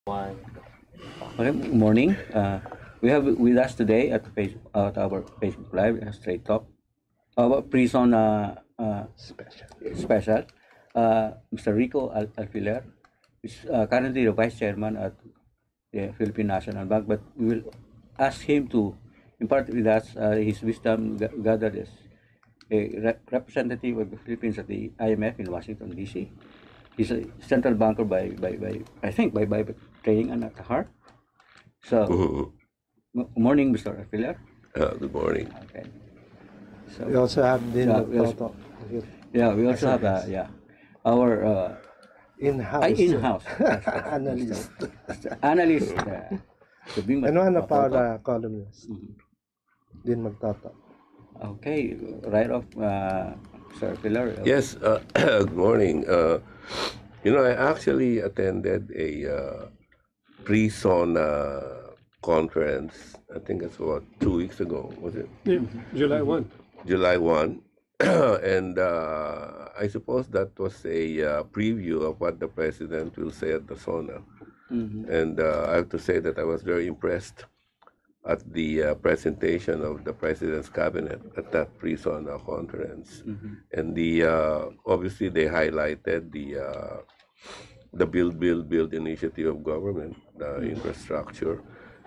One. Okay, morning. We have with us today at our Facebook Live, Straight Talk, our prison Special. special, Mr. Rico Alfiler, is currently the Vice Chairman at the Philippine National Bank, but we will ask him to impart with us his wisdom gathered as a representative of the Philippines at the IMF in Washington, D.C. He's a central banker by I think by training and at heart. So, Mhm. morning, Mr. Alfiler. Good morning. Okay. We So, also have Din yeah, we also, Magtoto here yeah, we as also a have guest. our In-house in-house analyst. Mr. Analyst, the Bing And one of Matoto. our columnists, Mhm. Din Magtoto. Okay, right off, Sir Pilar. Yes, good morning. I actually attended a pre-SoNA conference. I think it's about 2 weeks ago, was it? Yeah, July 1. July 1. And I suppose that was a preview of what the president will say at the SoNA. Mhm. And I have to say that I was very impressed at the presentation of the president's cabinet at that pre-SoNA conference. Mhm. And obviously they highlighted the build initiative of government, the infrastructure,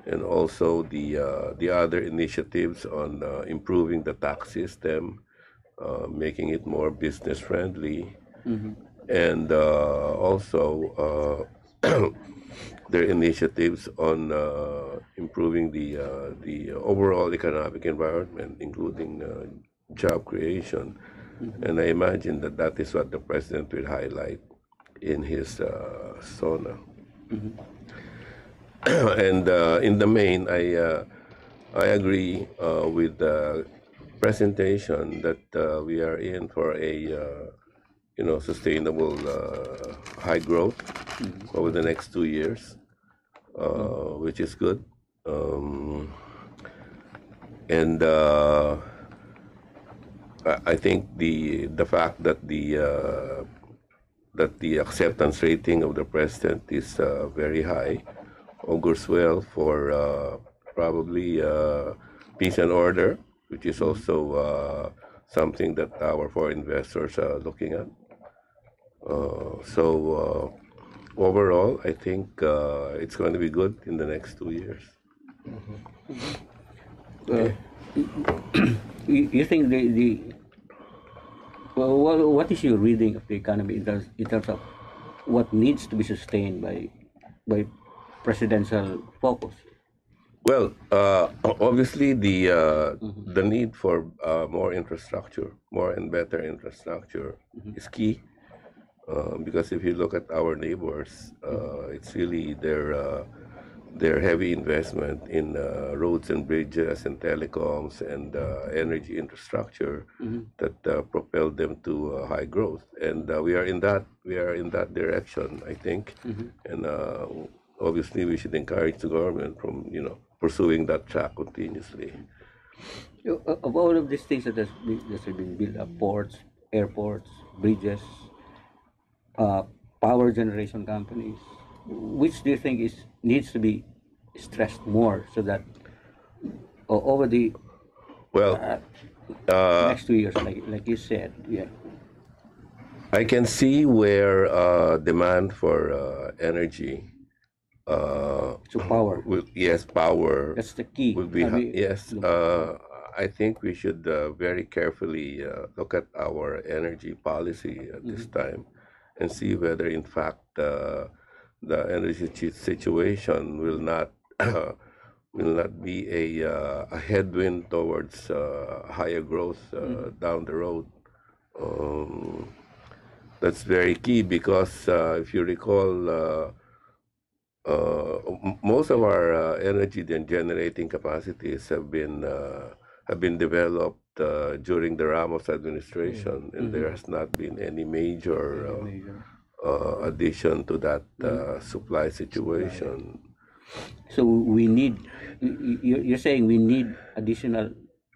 and also the other initiatives on improving the tax system, making it more business friendly, Mhm. and also their initiatives on improving the overall economic environment, including job creation. Mhm. And I imagine that that is what the president will highlight in his SoNA. Mhm. And in the main, I agree with the presentation that we are in for a sustainable high growth Mhm. over the next 2 years, Mhm. which is good. Um, and I think the fact that the acceptance rating of the president is very high augurs well for probably peace and order, which is Mhm. also something that our foreign investors are looking at. So overall, I think it's going to be good in the next 2 years. Mhm. Uh, Okay. you think the well, what is your reading of the economy in terms of what needs to be sustained by presidential focus? Well, obviously Mhm. the need for more infrastructure, more and better infrastructure, Mhm. is key. Because if you look at our neighbors, Mhm. it's really their heavy investment in roads and bridges and telecoms and energy infrastructure Mhm. that propelled them to high growth. And we are in that direction, I think. Mhm. And obviously, we should encourage the government from pursuing that track continuously. Of all of these things that have been built up, ports, airports, bridges, uh, power generation companies, which do you think is needs to be stressed more so that over the Well, uh, uh, next 2 years, like you said, yeah. I can see where demand for energy, So power, yes, power that's the key. will be yes. Mhm. I think we should very carefully look at our energy policy at this Mhm. time and see whether, in fact, the energy situation will not be a headwind towards higher growth Mhm. down the road. Um, that's very key because if you recall, most of our energy then generating capacities have been developed during the Ramos administration, and there Mhm. has not been any major Major. addition to that Mhm. supply Supply. situation. So we need. You're saying we need additional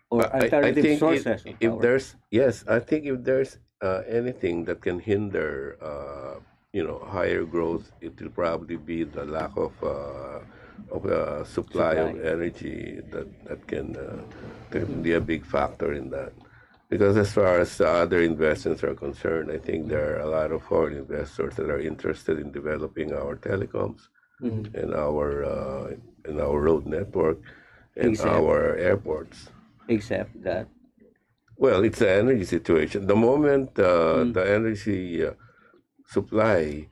or I alternative think sources of if power. there's yes, I think if there's anything that can hinder higher growth, it will probably be the lack of supply of Supply. energy that can be a big factor in that. Because as far as the other investments are concerned, I think there are a lot of foreign investors that are interested in developing our telecoms and our road network and Except our airports. except that. Well, it's the energy situation. The moment the energy supply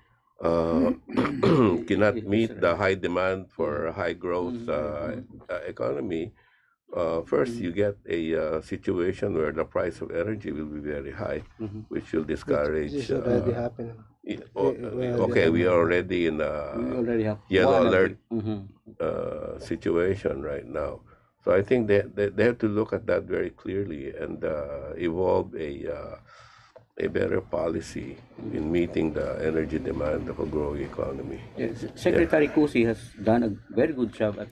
cannot Is meet the high demand for a high growth economy, first you get a situation where the price of energy will be very high, which will This discourage. is already happening. Okay, we are already in We a already have yellow one of alert the. situation right now. So I think they have to look at that very clearly and evolve a better policy in meeting the energy demand of a growing economy. Yes, Yeah. Secretary Kusi has done a very good job at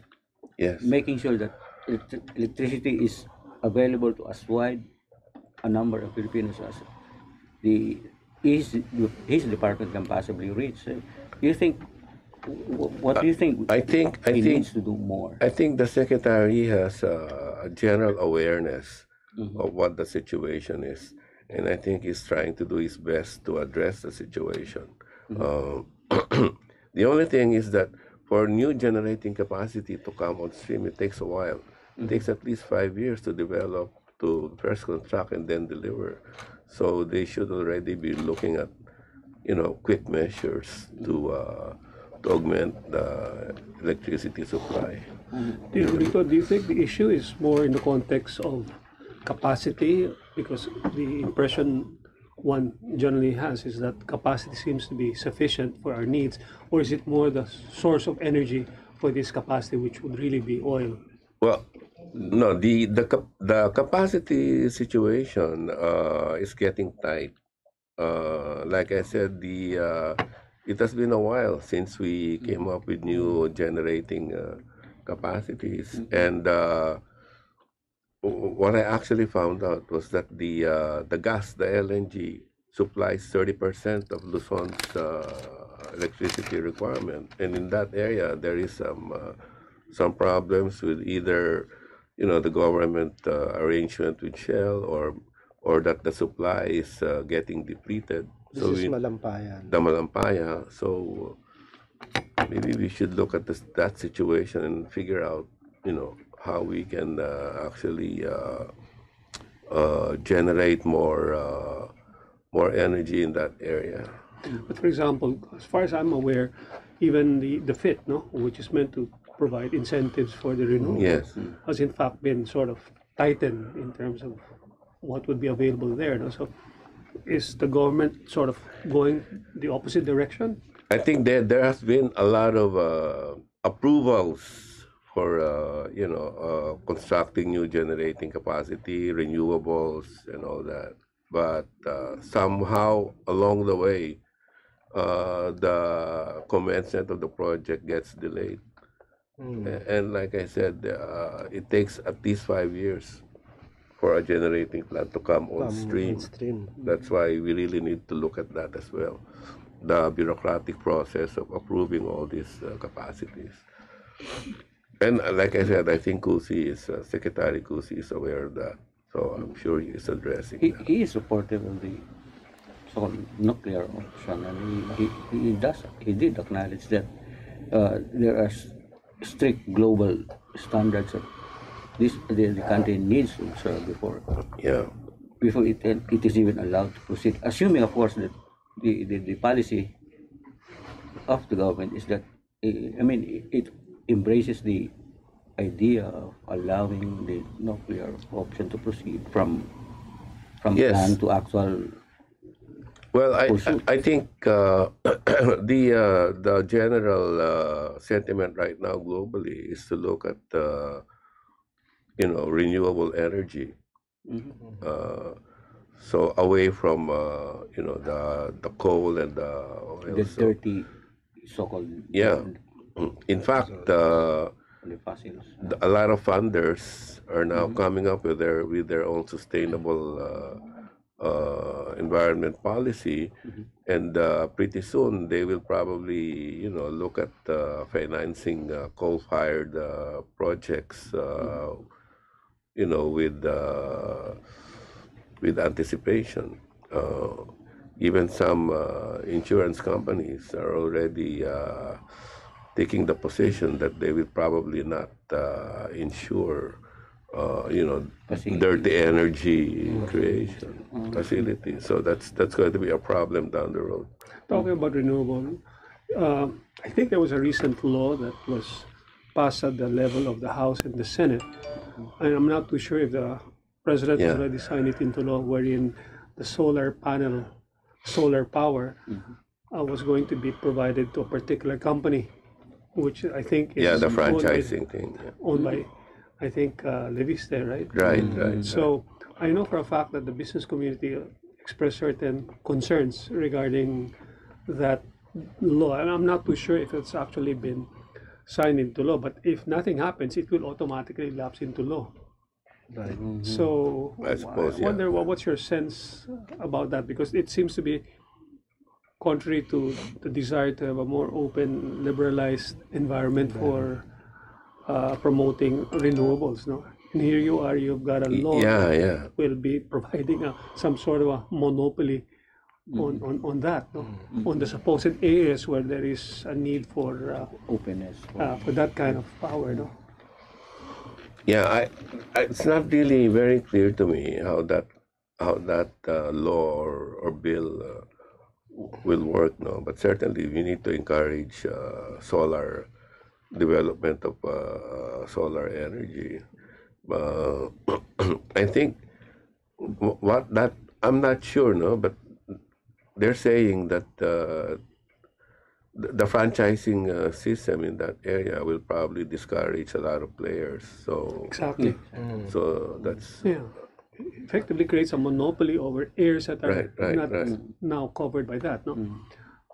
Yes. making sure that electricity is available to as wide a number of Filipinos as the his department can possibly reach. Do you think? What do you think? I think I he think needs to do more. I think the secretary has a general awareness of what the situation is, and I think he's trying to do his best to address the situation. Uh, the only thing is that for new generating capacity to come on stream, it takes a while. It takes at least 5 years to develop, to first construct and then deliver. So they should already be looking at quick measures to augment the electricity supply. Rico, do you think the issue is more in the context of capacity? Because the impression one generally has is that capacity seems to be sufficient for our needs, or is it more the source of energy for this capacity, which would really be oil? Well, no, the capacity situation is getting tight. Like I said, it has been a while since we came up with new generating capacities, and what I actually found out was that the gas, the LNG, supplies 30% of Luzon's electricity requirement, and in that area there is some problems with either the government arrangement with Shell or that the supply is getting depleted. This So is we, Malampayan. the Malampaya. So maybe we should look at that situation and figure out, how we can actually generate more energy in that area. But for example, as far as I'm aware, even the FIT, no, which is meant to provide incentives for the renewable, Yes. has in fact been sort of tightened in terms of what would be available there. No? So is the government sort of going the opposite direction? I think there has been a lot of approvals for constructing new generating capacity, renewables, and all that. But somehow along the way, the commencement of the project gets delayed. And like I said, it takes at least 5 years for a generating plant to come on stream. Stream. That's why we really need to look at that as well. The bureaucratic process of approving all these capacities. And like I said, I think Secretary Kusi is aware of that. So I'm sure he is addressing that. He is supportive of the so-called nuclear option, and he did acknowledge that there are strict global standards that the country needs to observe before Yeah. it is even allowed to proceed. Assuming, of course, that the policy of the government is that it embraces the idea of allowing the nuclear option to proceed from Yes. plan to actual. Well, I Pursuit. I think the general sentiment right now globally is to look at renewable energy. So away from the coal and the oil. The So, dirty so-called yeah. In fact, the fossils. a lot of funders are now coming up with their own sustainable environment policy, and pretty soon they will probably, look at financing coal-fired projects, with anticipation. Even some insurance companies are already taking the position that they will probably not insure, dirty energy creation facilities. So that's going to be a problem down the road. Talking about renewable, I think there was a recent law that was passed at the level of the House and the Senate. And I'm not too sure if the President has Yeah. already signed it into law, wherein the solar panel, solar power, was going to be provided to a particular company, which I think is Yeah, the owned by- franchising thing. Yeah. owned by, I think, Leviste, right? Right. So I know for a fact that the business community expressed certain concerns regarding that law, and I'm not too sure if it's actually been signed into law. But if nothing happens, it will automatically lapse into law. Right. So I suppose, I wonder what's your sense about that, because it seems to be contrary to the desire to have a more open, liberalized environment for promoting renewables. No, and here you are, you've got a law Yeah, that yeah. will be providing some sort of a monopoly on that, no? On the supposed areas where there is a need for Openness. that kind of power, no? Yeah, it's not really very clear to me how that law or bill will work now. But certainly we need to encourage solar development of solar energy. Uh, I think what that I'm not sure, no, but they're saying that the franchising system in that area will probably discourage a lot of players. So Exactly. so that's Yeah. Effectively creates a monopoly over areas that are Right, not right. now covered by that, no?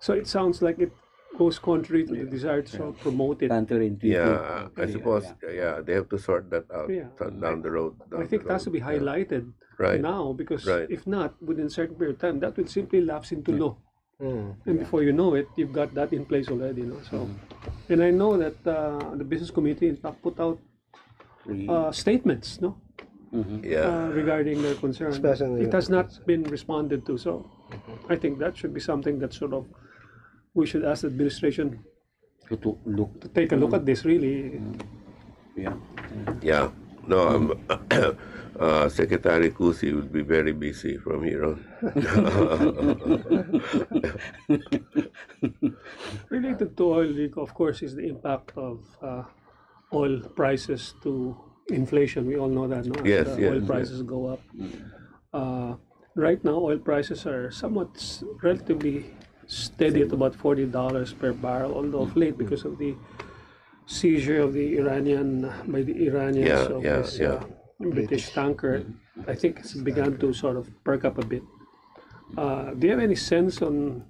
So it sounds like it goes contrary to the desire to sort of promote it. Counterintuitive. yeah. I suppose they have to sort that out Yeah. down the road. I think it has to be highlighted Right. now, because Right. if not, within a certain period of time, that will simply lapse into law. And before you know it, you've got that in place already, no? So, and I know that the business community in fact put out statements, no, Yeah. regarding their concern. Especially- It has not been responded to, so I think that should be something that sort of we should ask the administration To look. to take a look at this. Really, Yeah. Yeah. No, Secretary Kusi will be very busy from here on. related to oil leak, of course, is the impact of oil prices to inflation. We all know that, no? As Yes, the yes, oil yes. prices go up. Right now, oil prices are somewhat relatively steady at about $40 per barrel, although of late, because of the seizure of the Iranian by the Iranians Yeah, of yeah, this yeah. British tanker, I think it's begun to sort of perk up a bit. Do you have any sense on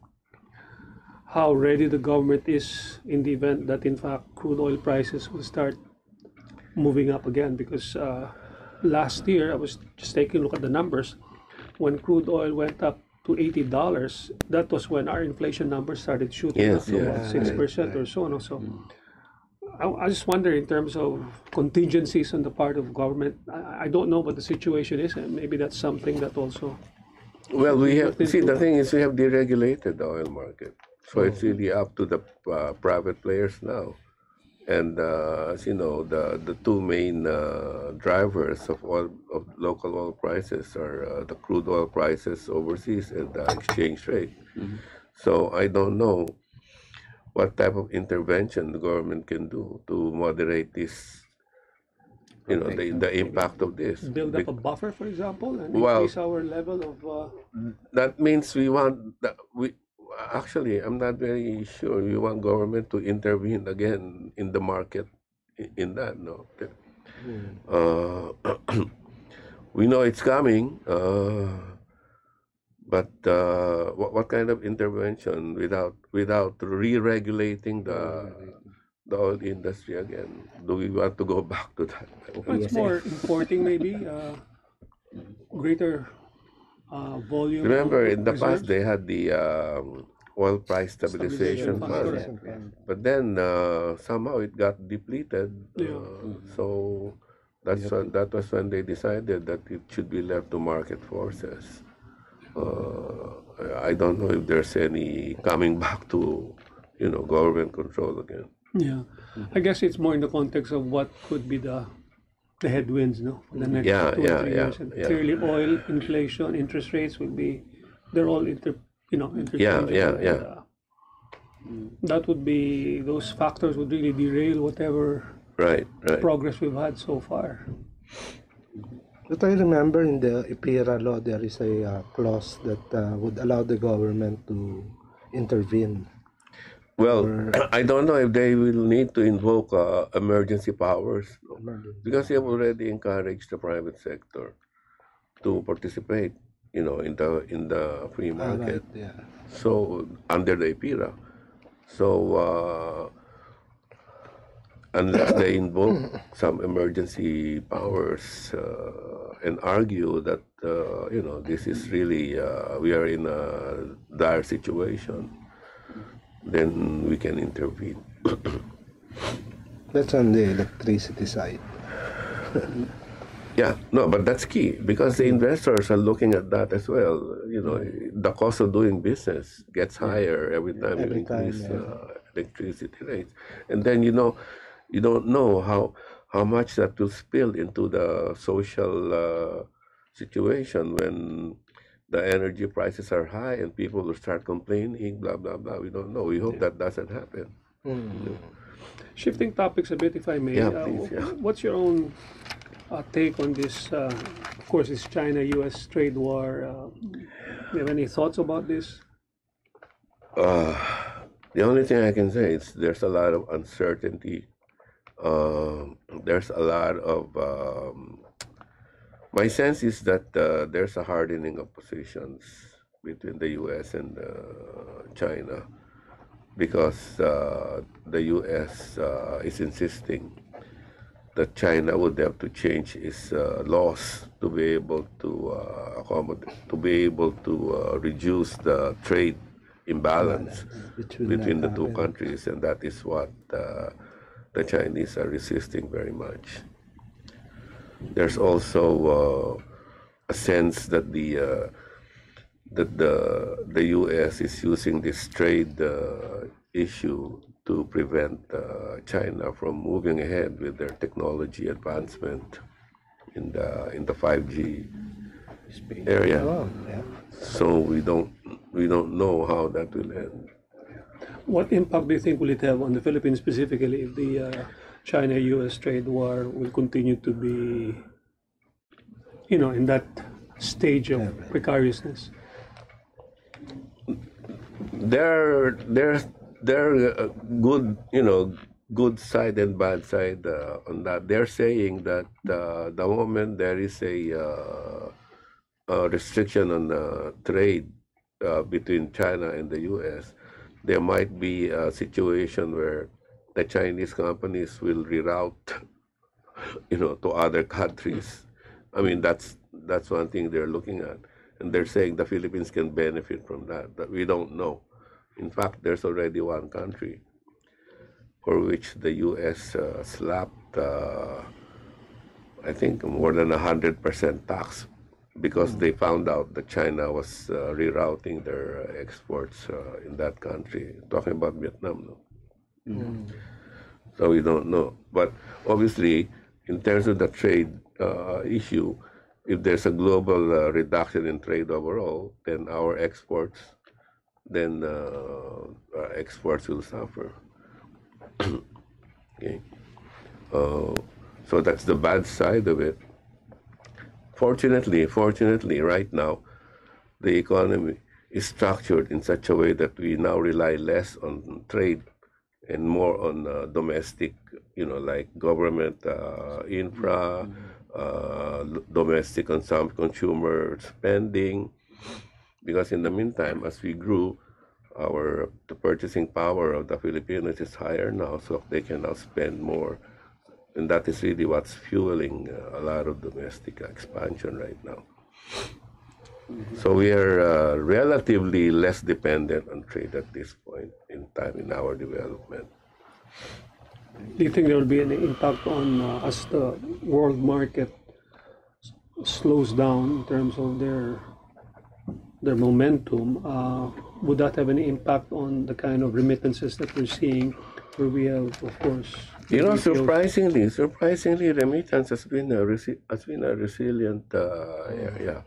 how ready the government is in the event that in fact crude oil prices will start moving up again? Because last year, I was just taking a look at the numbers. When crude oil went up to $80, that was when our inflation numbers started shooting Yes, up to about yes, 6% or so. No? So I just wonder, in terms of contingencies on the part of government, I don't know what the situation is, and maybe that's something that also. Well, we have Looked see the into. thing is we have deregulated the oil market, so it's really up to the private players now. And as you know, the two main drivers of local oil prices are the crude oil prices overseas and the exchange rate. So I don't know what type of intervention the government can do to moderate this, the impact of this. Build up a buffer, for example, and Well- increase our level of. That means we want that we actually I'm not very sure we want government to intervene again in the market in that, no. Uh, we know it's coming, but what kind of intervention without re-regulating the oil industry again? Do we want to go back to that? Well, it's more importing, maybe greater volume Remember, of in the past reserves? they had the oil price stabilization Stabilization fund, fund, correct. but then somehow it got depleted. Yeah. So We have to- that was when they decided that it should be left to market forces. I don't know if there's any coming back to, government control again. Yeah. I guess it's more in the context of what could be the headwinds, no, for the next Yeah, 2 or 3 years. And yeah. clearly, oil, inflation, interest rates will be, they're all interchangeable. Yeah. That would be, those factors would really derail whatever Right. progress we've had so far. But I remember in the IPIRA law, there is a clause that would allow the government to intervene. Well, I don't know if they will need to invoke emergency powers, no? Emergency. Because they have already encouraged the private sector to participate, in the free market. Right, yeah. So under the IPIRA, so unless they invoke some emergency powers and argue that this is really we are in a dire situation, then we can intervene. That's on the electricity side. Yeah, no, but that's key because the investors are looking at that as well. The cost of doing business gets higher every time you Every time, increase yeah. electricity rates, and then you don't know how much that will spill into the social situation when the energy prices are high and people will start complaining. Blah blah blah. We don't know. We hope that doesn't happen. Shifting topics a bit, if I may. Yeah, please, yeah. What's your own take on this? Of course, this China-U.S. trade war. Do you have any thoughts about this? The only thing I can say is there's a lot of uncertainty. There's a lot of my sense is that there's a hardening of positions between the U.S. and China because the U.S. Is insisting that China would have to change its laws to be able to accommodate, to be able to reduce the trade imbalance between the two countries, and that is what the Chinese are resisting very much. There's also a sense that the U.S. is using this trade issue to prevent China from moving ahead with their technology advancement in the 5G area. Oh, yeah. So we don't know how that will end. What impact do you think will it have on the Philippines specifically if the China-U.S. trade war will continue to be, in that stage of precariousness? There are good, good side and bad side on that. They're saying that the moment there is a restriction on trade between China and the U.S., there might be a situation where the Chinese companies will reroute, to other countries. I mean, that's one thing they're looking at, and they're saying the Philippines can benefit from that. But we don't know. In fact, there's already one country for which the U.S. Slapped, I think, more than 100% tax because they found out that China was rerouting their exports in that country. Talking about Vietnam, no? So we don't know. But obviously, in terms of the trade issue, if there's a global reduction in trade overall, then our exports will suffer. Okay. So that's the bad side of it. Fortunately, right now, the economy is structured in such a way that we now rely less on trade and more on domestic, like government infra, domestic consumer spending. Because in the meantime, as we grew, the purchasing power of the Filipinos is higher now, so they can now spend more. And that is really what's fueling a lot of domestic expansion right now. So we are relatively less dependent on trade at this point in time in our development. Do you think there will be any impact on as the world market slows down in terms of their momentum? Would that have any impact on the kind of remittances that we're seeing, where we have, of course, the You know, BPOs? surprisingly, remittance has been a resilient area.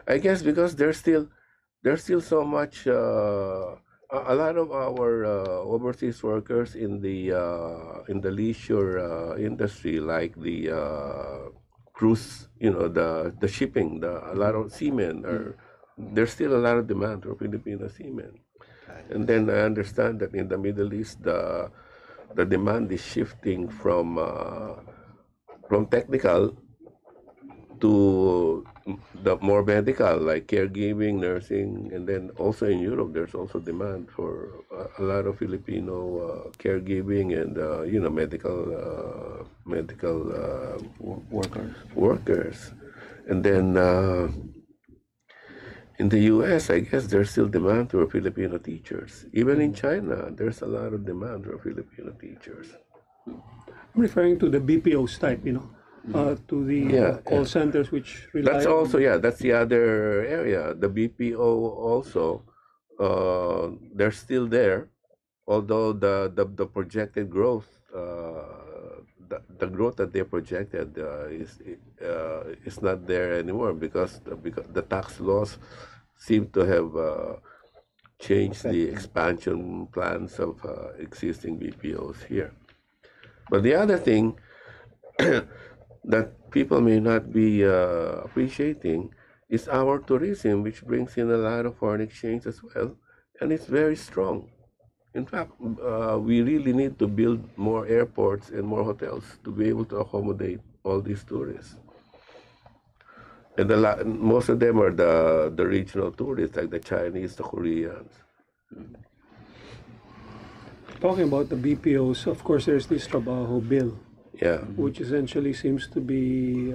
I guess because there's still so much. A lot of our overseas workers in the leisure industry, like the cruise, the shipping, a lot of seamen are. There's still a lot of demand for Filipino seamen. And then I understand that in the Middle East, the demand is shifting from technical to the more medical, like caregiving, nursing, and then also in Europe, there's also demand for a lot of Filipino caregiving and medical Workers. workers. And then in the U.S., I guess there's still demand for Filipino teachers. Even in China, there's a lot of demand for Filipino teachers. I'm referring to the BPOs type, to the Yeah, call yeah. centers which rely That's also, yeah, that's the other area. The BPO also, they're still there, although the projected growth, the growth that they projected is not there anymore because the tax laws seem to have changed the expansion plans of existing BPOs here. But the other thing that people may not be appreciating is our tourism, which brings in a lot of foreign exchange as well, and it's very strong. In fact, we really need to build more airports and more hotels to be able to accommodate all these tourists. And most of them are the regional tourists, like the Chinese, the Koreans. talking about the BPOs. Of course, there's this Trabajo bill, Yeah, which essentially seems to be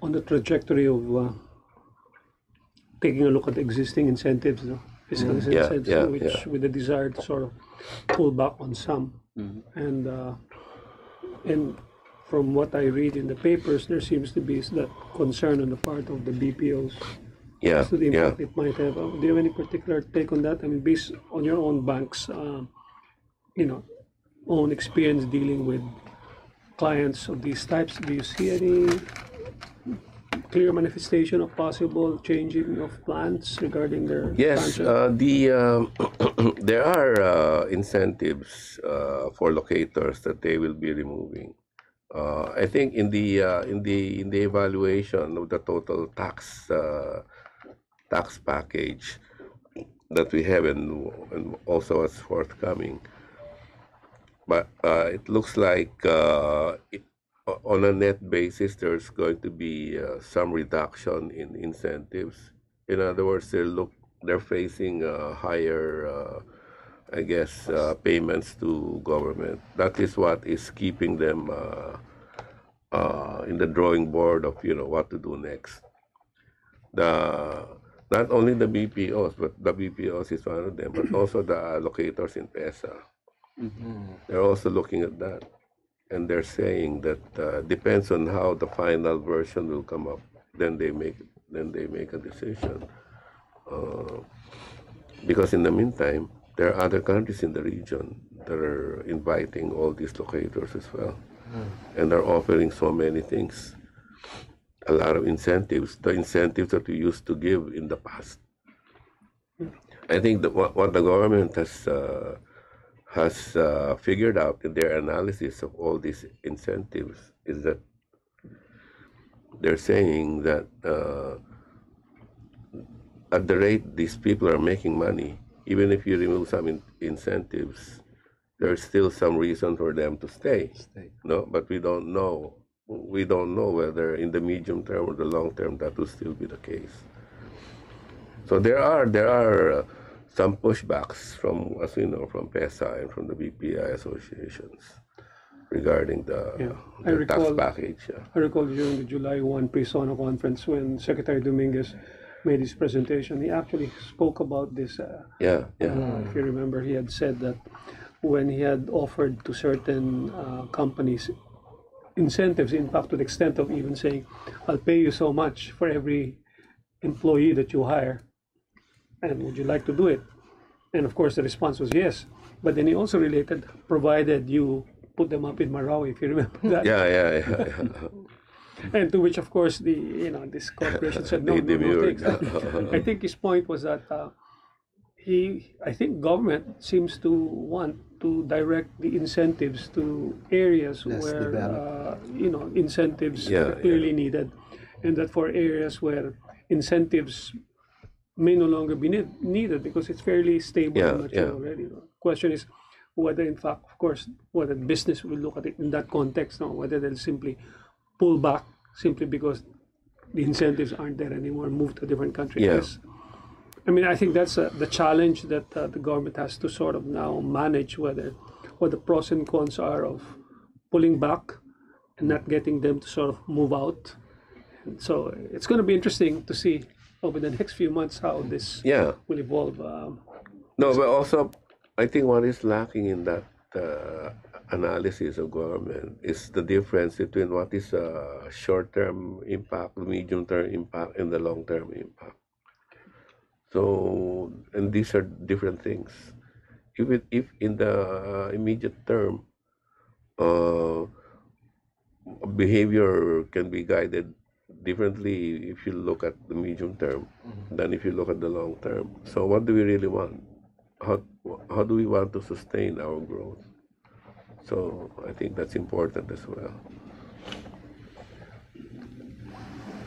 on the trajectory of taking a look at existing incentives, fiscal Yeah, incentives, yeah, which yeah. with the desire to sort of pull back on some. And from what I read in the papers, there seems to be that concern on the part of the BPOs yeah, as to the yeah. impact it might have. Do you have any particular take on that? I mean, based on your own bank's, own experience dealing with clients of these types, do you see any clear manifestation of possible changing of plans regarding their Yes, expansion? there are incentives for locators that they will be removing. I think in the evaluation of the total tax package that we have and also what's forthcoming, but it looks like on a net basis there's going to be some reduction in incentives. In other words, they're facing higher, I guess, payments to government. That is what is keeping them in the drawing board of what to do next. The Not only the BPOs, but the BPOs is one of them, but also the allocators in PESA. They're also looking at that, and they're saying that depends on how the final version will come up. Then they make a decision. Because in the meantime, there are other countries in the region that are inviting all these locators as well, and are offering so many things, a lot of incentives, the incentives that we used to give in the past. I think that what the government has figured out in their analysis of all these incentives is that they're saying that at the rate these people are making money, even if you remove some incentives, there's still some reason for them to stay. No, but we don't know. We don't know whether in the medium term or the long term that will still be the case. So there are some pushbacks from, as we know, from PESA and from the BPI associations regarding Yeah. the tax package. I recall during the July 1 pre-SoNA conference when Secretary Dominguez made his presentation, he actually spoke about this. Yeah, If you remember, he had said that when he had offered to certain companies incentives, in fact, to the extent of even saying, I'll pay you so much for every employee that you hire, and would you like to do it? And of course, the response was yes. But then he also related, provided you put them up in Marawi, if you remember that. yeah. And to which, of course, this corporation said, no, They no, thanks. demurred. I think his point was that I think government seems to want to direct the incentives to areas Less where, developed. incentives Yeah, are clearly needed. And that for areas where incentives may no longer be needed because it's fairly stable and mature already. The question is whether, in fact, of course, whether business will look at it in that context, or whether they'll simply pull back simply because the incentives aren't there anymore, move to a different country. Yeah. I mean, I think that's the challenge that the government has to sort of now manage, what the pros and cons are of pulling back and not getting them to sort of move out. And so it's going to be interesting to see over the next few months how this will evolve. No, but also, I think what is lacking in that analysis of government is the difference between what is a short-term impact, medium-term impact, and the long-term impact. So, and these are different things. If in the immediate term, behavior can be guided differently if you look at the medium term than if you look at the long term. So, what do we really want? How do we want to sustain our growth? So, I think that's important as well.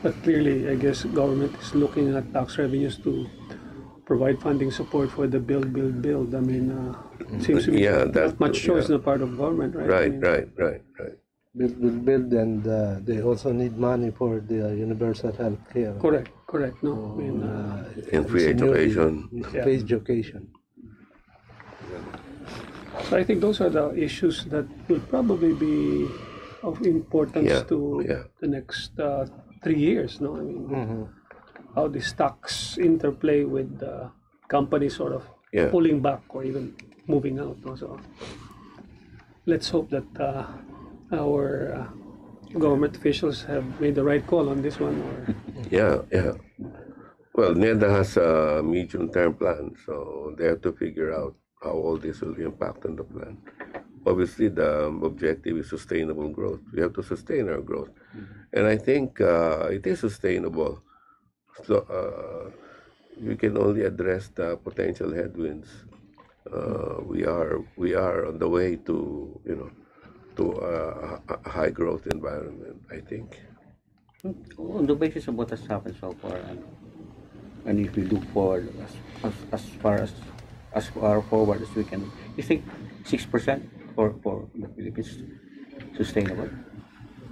But clearly, I guess government is looking at tax revenues to provide funding support for the build. I mean, it seems to be not much choice on the part of government, right? Right. Build, and they also need money for the universal health care. Correct. No, I mean, And free education. Free education. so I think those are the issues that will probably be of importance to the next 3 years. No, I mean, how these tax interplay with companies sort of pulling back or even moving out. No? So let's hope that our government officials have made the right call on this one. Or Yeah. Well, NEDA has a medium-term plan, so they have to figure out how all this will impact on the plan. Obviously, the objective is sustainable growth. We have to sustain our growth, and I think it is sustainable. So we can only address the potential headwinds. We are on the way to a high growth environment, I think. On the basis of what has happened so far, and if we look forward as far forward as we can, you think 6% for the Philippines sustainable?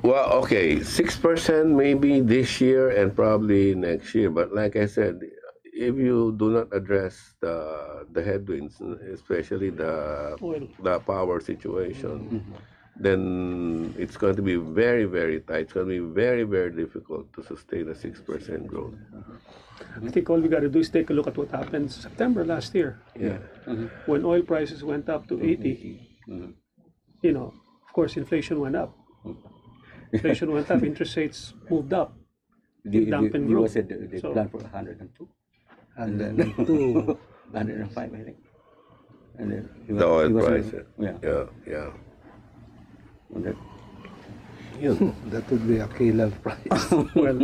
Well, okay, 6% maybe this year and probably next year. But like I said, if you do not address the headwinds, especially the power situation, then it's going to be very, very tight. It's going to be very, very difficult to sustain a 6% growth. I think all we got to do is take a look at what happened in September last year. Yeah. When oil prices went up to 80, of course, inflation went up. Inflation went up, interest rates moved up. Dampened growth. Said they plan for 102. And then 105, I think. And then The oil price. Yeah. And then, that would be a killer price. Well,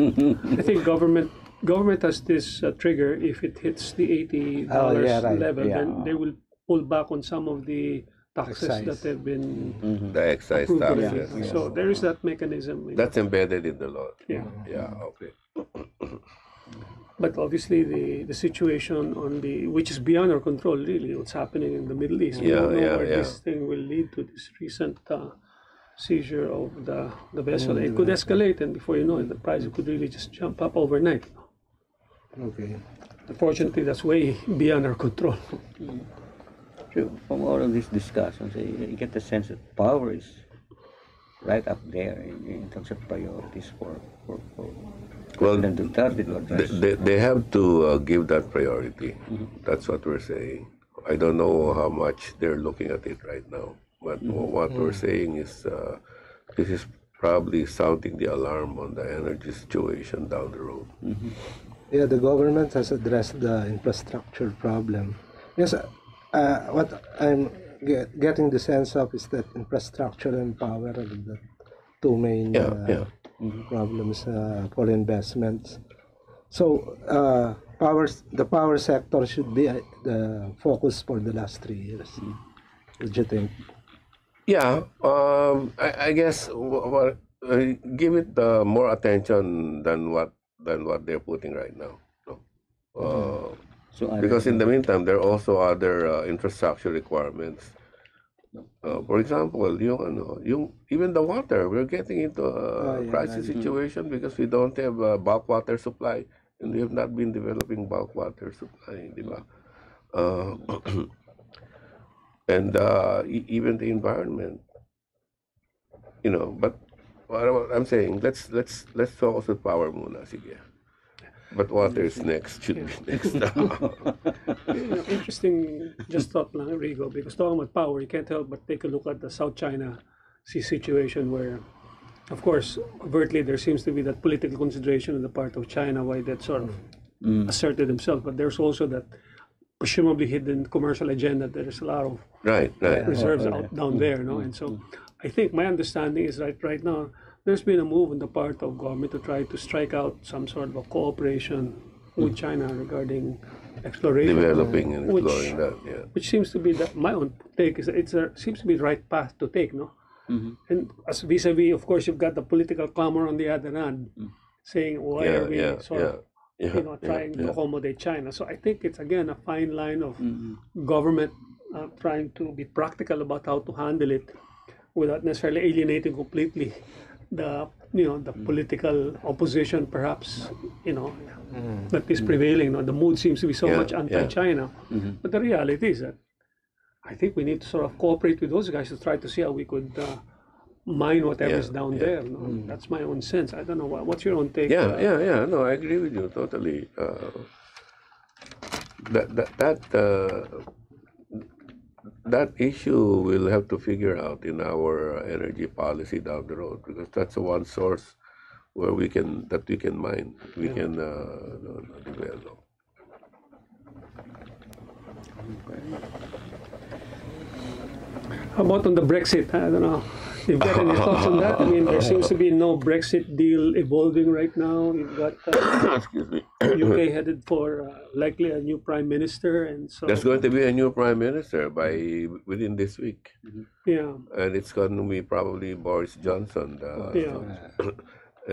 I think government has this trigger. If it hits the $80 level, then they will pull back on some of the taxes that have been The excise approved tax. already. Yes. So there is that mechanism. That's embedded in the law. Yeah. Yeah. Okay. But obviously the situation which is beyond our control, really, what's happening in the Middle East. We don't know where this thing will lead to. This recent seizure of the vessel. It could escalate, and before you know it, the price could really just jump up overnight. Okay. Unfortunately, that's way beyond our control. from all of these discussions, you get the sense that power is right up there in terms of priorities for Well, President Duterte to address. they have to give that priority. That's what we're saying. I don't know how much they're looking at it right now, but what we're saying is this is probably sounding the alarm on the energy situation down the road. Yeah, the government has addressed the infrastructure problem. Yes, what I'm getting the sense of is that infrastructure and power are the two main Yeah. problems for investments. So, the power sector should be the focus for the last 3 years. What do you think? Yeah, I guess give it more attention than what they're putting right now. No? So Because in the meantime, there are also other infrastructure requirements. For example, even the water, we're getting into a yeah, crisis situation because we don't have bulk water supply, and we have not been developing bulk water supply, di ba? Uh, and even the environment, But what I'm saying, let's focus on power muna, sige. But water is next, should be next. Interesting, just thought lang, Rigo, because talking about power, you can't help but take a look at the South China Sea situation where, of course, overtly there seems to be that political consideration on the part of China why that sort of asserted themselves, but there's also that presumably hidden commercial agenda. There's a lot of Right. reserves out down there, no? And so I think my understanding is that right now there's been a move on the part of government to try to strike out some sort of a cooperation with China regarding exploration, Developing and which- exploring that, yeah. which seems to be that my own take is that seems to be the right path to take, no? And as vis-a-vis, of course, you've got the political clamor on the other hand, saying why are we sort of trying to accommodate China. So I think it's again a fine line of government trying to be practical about how to handle it without necessarily alienating completely the the political opposition, perhaps that is prevailing. The mood seems to be so much anti-China, but the reality is that I think we need to sort of cooperate with those guys to try to see how we could mine whatever's down there. No? That's my own sense. I don't know what's your own take. Yeah. No, I agree with you totally. That issue we'll have to figure out in our energy policy down the road, because that's the one source where we can mine, we can develop. How about on the Brexit? I don't know. You've got any thoughts on that? I mean, there seems to be no Brexit deal evolving right now. You've got Excuse me. UK headed for likely a new prime minister, and so There's going to be a new prime minister within this week, yeah, and it's going to be probably Boris Johnson. yeah.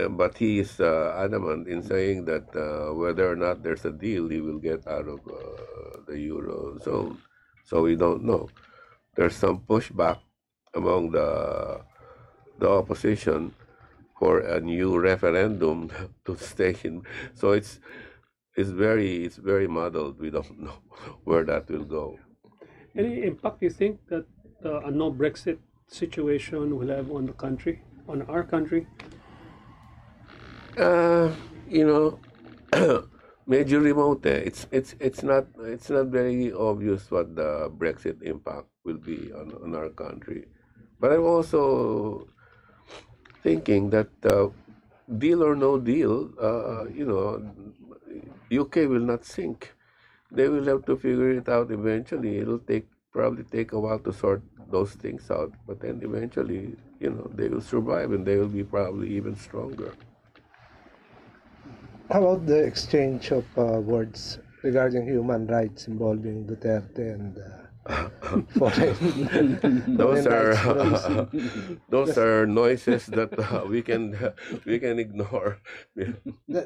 But he is adamant in saying that whether or not there's a deal, he will get out of the euro zone. So we don't know. There's some pushback among the opposition for a new referendum to stay in. So it's very muddled. We don't know where that will go. Any impact you think that a no Brexit situation will have on the country, on our country? Major remote. It's not very obvious what the Brexit impact will be on our country. But I'm also thinking that deal or no deal, UK will not sink. They will have to figure it out eventually. It'll probably take a while to sort those things out, but then eventually, they will survive and they will be probably even stronger. How about the exchange of words regarding human rights involving Duterte and foreign Those rights groups? are those are noises that we can ignore.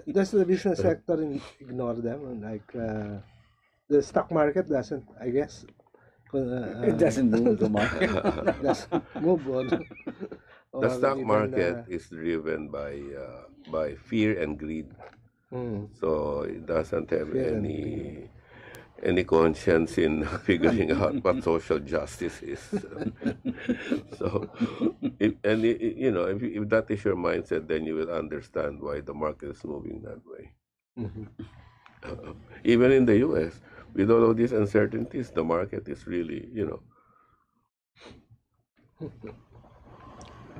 Does the business sector ignore them? Like the stock market doesn't, I guess. It doesn't move the market. Doesn't move on. The Or stock even, market is driven by fear and greed. So it doesn't have Fear and any conscience in figuring out what social justice is. So, if that is your mindset, then you will understand why the market is moving that way. Even in the U.S., with all of these uncertainties, the market is really,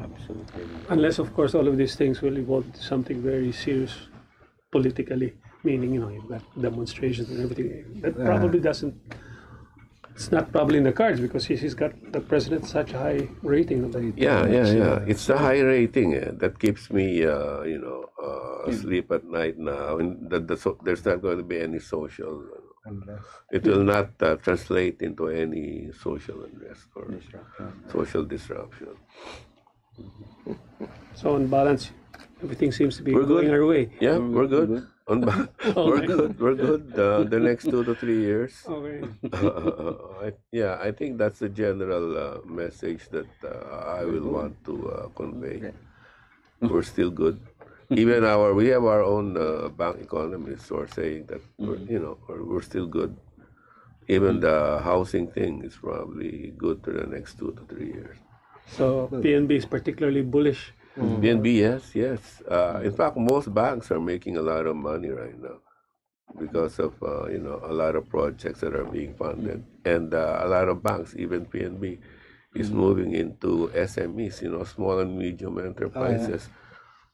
Absolutely. Unless, of course, all of these things will evolve to something very serious politically, meaning, you've got demonstrations and everything. That probably doesn't, it's not probably in the cards because he's got the president such a high rating. Yeah. It's the high rating that keeps me, sleep at night now. And there's not going to be any social. It will not translate into any social unrest or social disruption. So on balance, everything seems to be We're going good. our way. Yeah, we're good. We're good. We're good. The next 2 to 3 years. Okay. I think that's the general message that I will want to convey. We're still good. Even we have our own bank economists who are saying that we're still good. Even the housing thing is probably good for the next 2 to 3 years. So PNB is particularly bullish. BNB, yes. In fact, most banks are making a lot of money right now because of a lot of projects that are being funded, and a lot of banks, even PNB, is moving into SMEs, small and medium enterprises,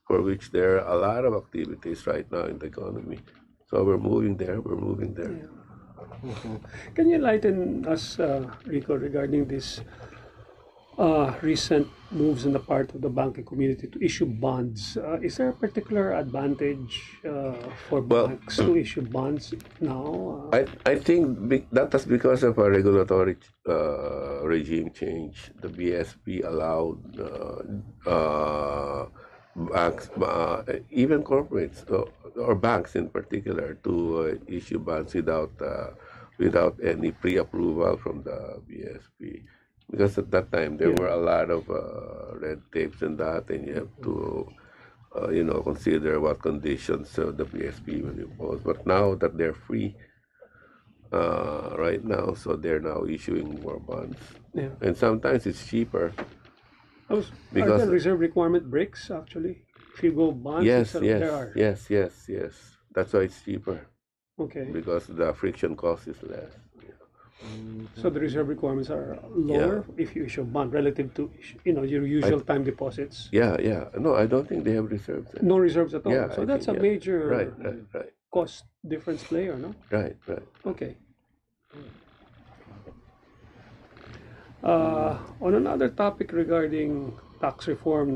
for which there are a lot of activities right now in the economy. So we're moving there. Can you enlighten us, Rico, regarding this recent moves on the part of the banking community to issue bonds? Is there a particular advantage for banks to issue bonds now? I think that's because of a regulatory regime change. The BSP allowed banks, even corporates or banks in particular, to issue bonds without any pre-approval from the BSP. Because at that time there were a lot of red tapes and that, and you have to, consider what conditions the BSP will impose. But now that they're free, right now, so they're now issuing more bonds, and sometimes it's cheaper. Because are the reserve requirement breaks actually if you go bonds? Yes. That's why it's cheaper. Okay. Because the friction cost is less. So the reserve requirements are lower if you issue bond relative to your usual time deposits. Yeah. No, I don't think they have reserves. No reserves at all. Yeah, So I that's think, a major right. cost difference player, no? Right. Okay. On another topic regarding tax reform,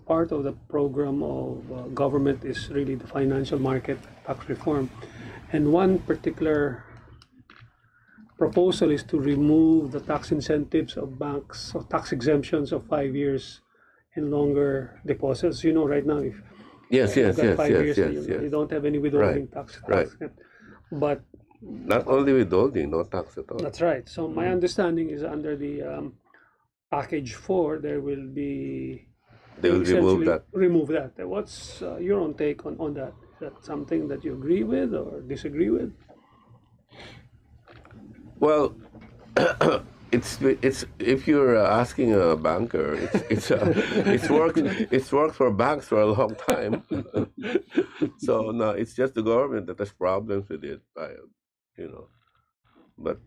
part of the program of government is really the financial market tax reform, and one particular proposal is to remove the tax incentives of banks, so tax exemptions of 5 years and longer deposits. Right now, if Yes. you've got 5 years, you don't have any withholding tax. But not only withholding, no tax at all. that's right. So my understanding is under the package 4, they will remove that. What's your own take on that? Is that something that you agree with or disagree with? Well, it's if you're asking a banker, it's worked for banks for a long time. So no, it's just the government that has problems with it. But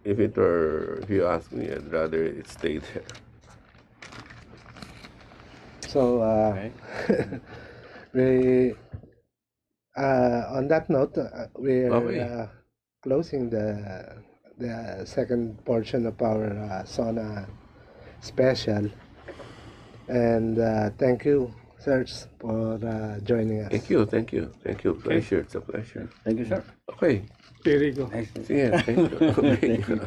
if you ask me, I'd rather it stay there. So we on that note, we're closing the second portion of our SoNA special, and thank you, sirs, for joining us. Thank you. Pleasure. It's a pleasure. Thank you, sir. Okay. There you go. Nice. Yeah, thank you.